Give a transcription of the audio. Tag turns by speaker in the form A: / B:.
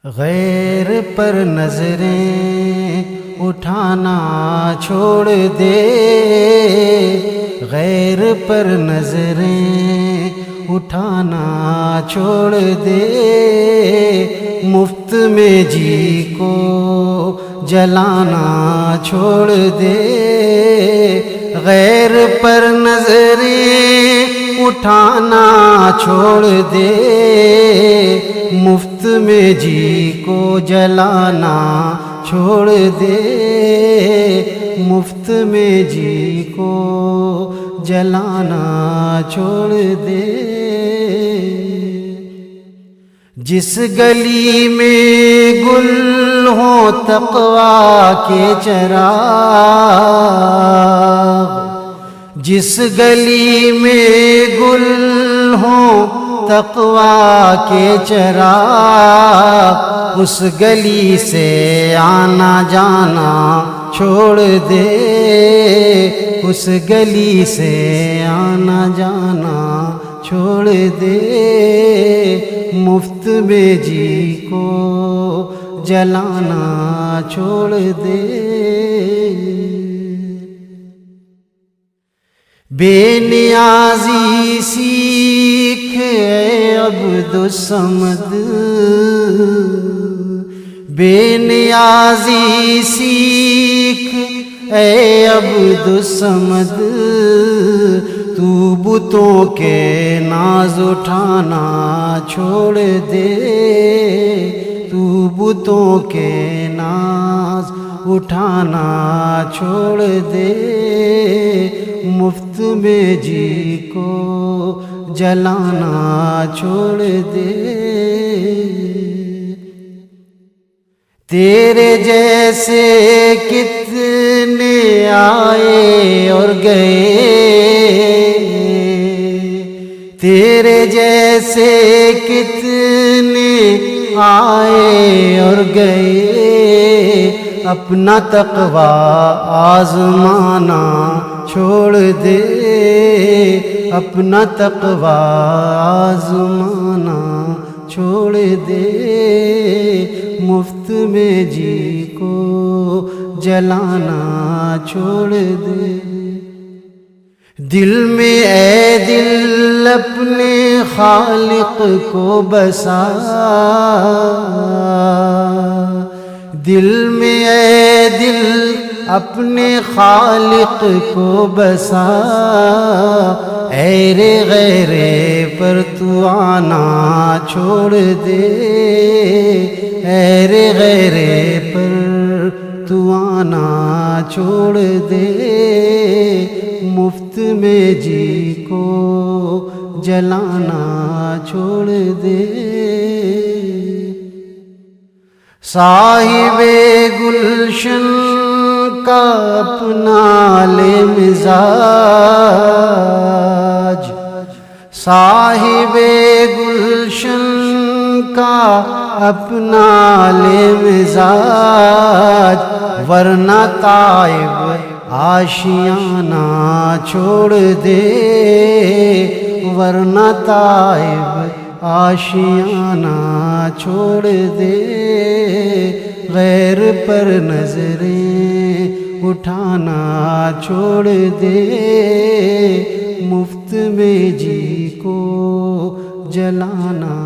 A: غیر پر نظریں اٹھانا چھوڑ دے، غیر پر نظریں اٹھانا چھوڑ دے، مفت میں جی کو جلانا چھوڑ دے، غیر پر نظریں اٹھانا چھوڑ دے، مفت میں جی کو جلانا چھوڑ دے، مفت میں جی کو جلانا چھوڑ دے۔ جس گلی میں گل ہوں تقویٰ کے چراغ، جس گلی میں گل ہوں تقویٰ کے چراغ، اس گلی سے آنا جانا چھوڑ دے، اس گلی سے آنا جانا چھوڑ دے، مفت میں جی کو جلانا چھوڑ دے۔ بے نیازی سیکھ اے عبد الصمد، بے نیازی سیکھ اے عبد الصمد، تو بتوں کے ناز اٹھانا چھوڑ دے، تو بتوں کے ناز اٹھانا چھوڑ دے، مفت میں جی کو جلانا چھوڑ دے۔ تیرے جیسے کتنے آئے اور گئے، تیرے جیسے کتنے آئے اور گئے، اپنا تقویٰ آزمانا چھوڑ دے، اپنا تقویٰ آزمانا چھوڑ دے، مفت میں جی کو جلانا چھوڑ دے۔ دل میں اے دل اپنے خالق کو بسا، دل میں اے دل اپنے خالق کو بسا، ایرے غیرے پر تو آنا چھوڑ دے، ایرے غیرے پر تو آنا چھوڑ دے، مفت میں جی کو جلانا چھوڑ دے۔ صاحب گلشن کا اپنا لے مزاج، صاحب گلشن کا اپنا لے مزاج، ورنہ طائب آشیانہ چھوڑ دے، ورنہ طائب آشیانہ چھوڑ دے، غیر پر نظریں اٹھانا چھوڑ دے، مفت میں جی کو جلانا